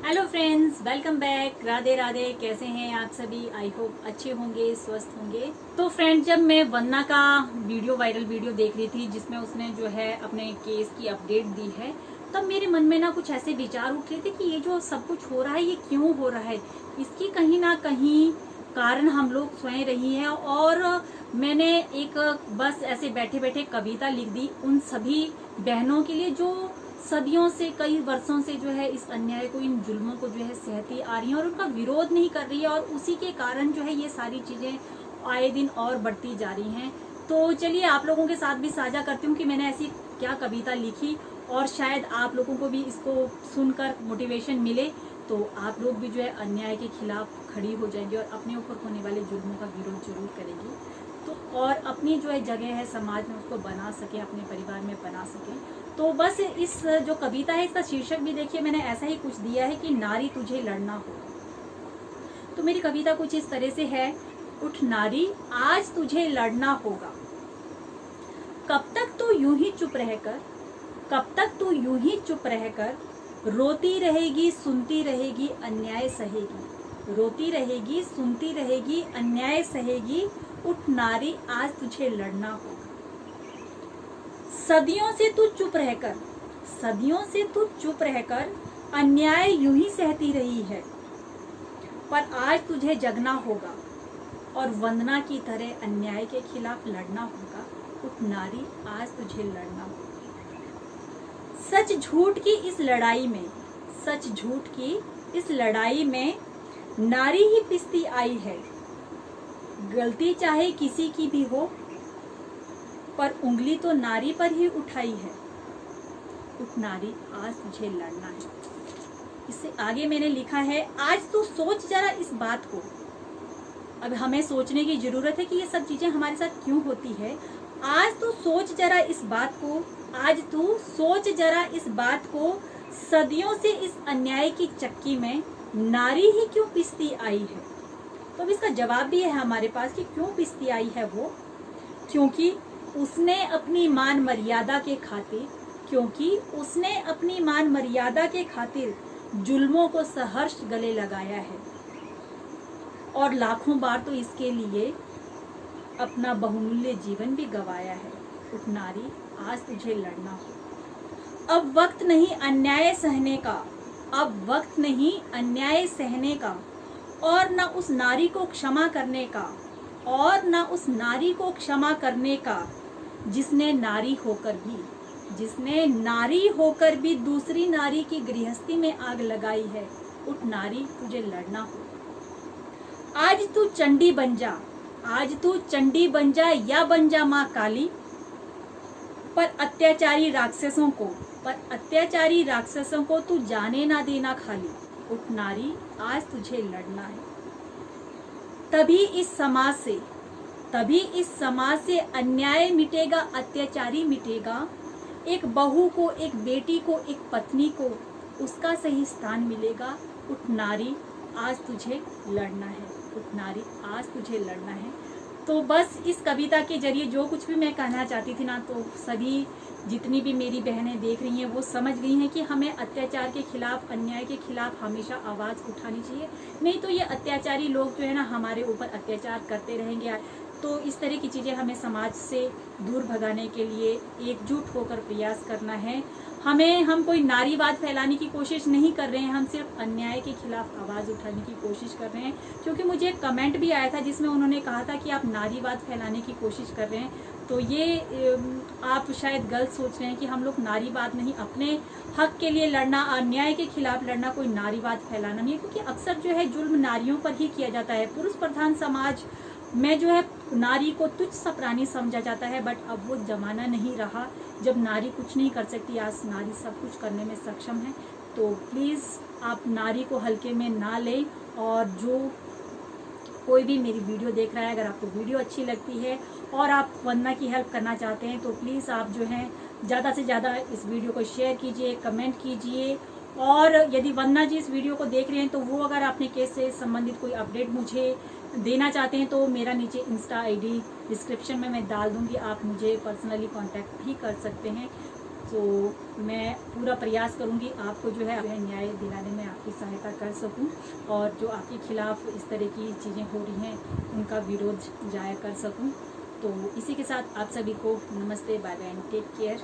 Hello friends, welcome back. Radhe Radhe. कैसे हैं आप सभी? आई होप अच्छे होंगे, स्वस्थ होंगे। तो फ्रेंड्स, जब मैं वंदना का वायरल वीडियो देख रही थी जिसमें उसने जो है अपने केस की अपडेट दी है, तब मेरे मन में ना कुछ ऐसे विचार उठ रहे थे कि ये जो सब कुछ हो रहा है ये क्यों हो रहा है। इसकी कहीं ना कहीं कारण हम लोग स्वयं रही है। और मैंने एक बस ऐसे बैठे बैठे कविता लिख दी उन सभी बहनों के लिए जो सदियों से, कई वर्षों से जो है इस अन्याय को, इन जुल्मों को जो है सहती आ रही है और उनका विरोध नहीं कर रही है। और उसी के कारण जो है ये सारी चीजें आए दिन और बढ़ती जा रही हैं। तो चलिए आप लोगों के साथ भी साझा करती हूँ कि मैंने ऐसी क्या कविता लिखी, और शायद आप लोगों को भी इसको सुनकर मोटिवेशन मिले तो आप लोग भी जो है अन्याय के खिलाफ खड़ी हो जाएंगे और अपने ऊपर होने वाले जुल्मों का विरोध जरूर करेंगी। तो और अपनी जो है जगह है समाज में उसको बना सके, अपने परिवार में बना सके। तो बस इस जो कविता है इसका शीर्षक भी देखिए, मैंने ऐसा ही कुछ दिया है कि नारी तुझे लड़ना होगा। तो मेरी कविता कुछ इस तरह से है। उठ नारी, आज तुझे लड़ना होगा। कब तक तू यूं ही चुप रहकर, कब तक तू यूं ही चुप रहकर रोती रहेगी, सुनती रहेगी, अन्याय सहेगी। रोती रहेगी, सुनती रहेगी, अन्याय सहेगी। उठ नारी, आज तुझे लड़ना होगा। सदियों से तू चुप रहकर, सदियों से तू चुप रहकर अन्याय यूं ही सहती रही है, पर आज तुझे जगना होगा और वंदना की तरह अन्याय के खिलाफ लड़ना होगा। उठ नारी, आज तुझे लड़ना होगा। सच झूठ की इस लड़ाई में, सच झूठ की इस लड़ाई में नारी ही पिसती आई है। गलती चाहे किसी की भी हो, पर उंगली तो नारी पर ही उठाई है। उठ नारी, आज तुझे लड़ना है। इससे आगे मैंने लिखा है, आज तू सोच जरा इस बात को। अब हमें सोचने की जरूरत है कि ये सब चीजें हमारे साथ क्यों होती है। आज तू सोच जरा इस बात को, आज तू सोच जरा इस बात को। सदियों से इस अन्याय की चक्की में नारी ही क्यों पिसती आई है। तो अब इसका जवाब भी है हमारे पास कि क्यों पिसती आई है वो। क्योंकि उसने अपनी मान मर्यादा के खातिर, क्योंकि उसने अपनी मान मर्यादा के खातिर जुल्मों को सहर्ष गले लगाया है, और लाखों बार तो इसके लिए अपना बहुमूल्य जीवन भी गंवाया है। उठ नारी, आज तुझे लड़ना हो। अब वक्त नहीं अन्याय सहने का, अब वक्त नहीं अन्याय सहने का, और न उस नारी को क्षमा करने का, और न उस नारी को क्षमा करने का जिसने नारी होकर भी, जिसने नारी होकर भी दूसरी नारी की गृहस्थी में आग लगाई है। उठ नारी, तुझे लड़ना हो। आज तू चंडी बन जा, आज तू चंडी बन जा या बन जा माँ काली, पर अत्याचारी राक्षसों को, पर अत्याचारी राक्षसों को तू जाने ना देना खाली। उठ नारी, आज तुझे लड़ना है। तभी इस समाज से, तभी इस समाज से अन्याय मिटेगा, अत्याचारी मिटेगा। एक बहू को, एक बेटी को, एक पत्नी को उसका सही स्थान मिलेगा। उठ नारी, आज तुझे लड़ना है। उठ नारी, आज तुझे लड़ना है। तो बस इस कविता के जरिए जो कुछ भी मैं कहना चाहती थी ना, तो सभी जितनी भी मेरी बहनें देख रही हैं वो समझ गई हैं कि हमें अत्याचार के खिलाफ, अन्याय के खिलाफ हमेशा आवाज़ उठानी चाहिए। नहीं तो ये अत्याचारी लोग जो है ना हमारे ऊपर अत्याचार करते रहेंगे। तो इस तरह की चीज़ें हमें समाज से दूर भगाने के लिए एकजुट होकर प्रयास करना है। हम कोई नारीवाद फैलाने की कोशिश नहीं कर रहे हैं, हम सिर्फ अन्याय के खिलाफ आवाज़ उठाने की कोशिश कर रहे हैं। क्योंकि मुझे एक कमेंट भी आया था जिसमें उन्होंने कहा था कि आप नारीवाद फैलाने की कोशिश कर रहे हैं। तो ये आप शायद गलत सोच रहे हैं कि हम लोग नारीवाद नहीं, अपने हक के लिए लड़ना, अन्याय के खिलाफ लड़ना कोई नारीवाद फैलाना नहीं है। क्योंकि अक्सर जो है जुल्म नारियों पर ही किया जाता है। पुरुष प्रधान समाज में जो है नारी को तुच्छ सा प्राणी समझा जाता है। बट अब वो जमाना नहीं रहा जब नारी कुछ नहीं कर सकती, आज नारी सब कुछ करने में सक्षम है। तो प्लीज़ आप नारी को हल्के में ना लें। और जो कोई भी मेरी वीडियो देख रहा है, अगर आपको वीडियो अच्छी लगती है और आप वंदना की हेल्प करना चाहते हैं तो प्लीज़ आप जो है ज़्यादा से ज़्यादा इस वीडियो को शेयर कीजिए, कमेंट कीजिए। और यदि वंदना जी इस वीडियो को देख रहे हैं तो वो अगर अपने केस से संबंधित कोई अपडेट मुझे देना चाहते हैं तो मेरा नीचे इंस्टा आईडी डिस्क्रिप्शन में मैं डाल दूंगी, आप मुझे पर्सनली कांटेक्ट भी कर सकते हैं। तो मैं पूरा प्रयास करूंगी आपको जो है न्याय दिलाने में आपकी सहायता कर सकूं, और जो आपके खिलाफ इस तरह की चीज़ें हो रही हैं उनका विरोध जाहिर कर सकूं। तो इसी के साथ आप सभी को नमस्ते, bye bye and take care.